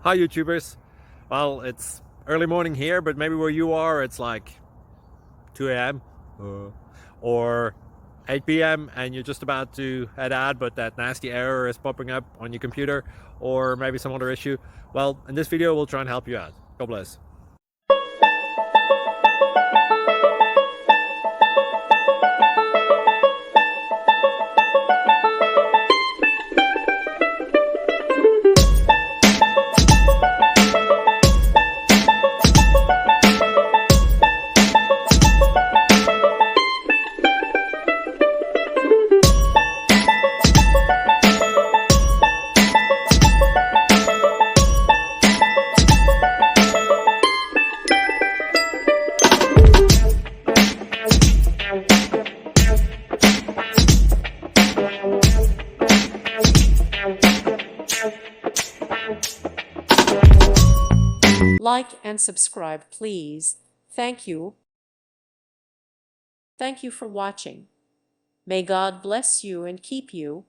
Hi YouTubers. Well, it's early morning here, but maybe where you are it's like 2 a.m. Or 8 p.m. and you're just about to head out, but that nasty error is popping up on your computer, or maybe some other issue. Well, in this video we'll try and help you out. God bless. Like and subscribe, please. Thank you. Thank you for watching. May God bless you and keep you.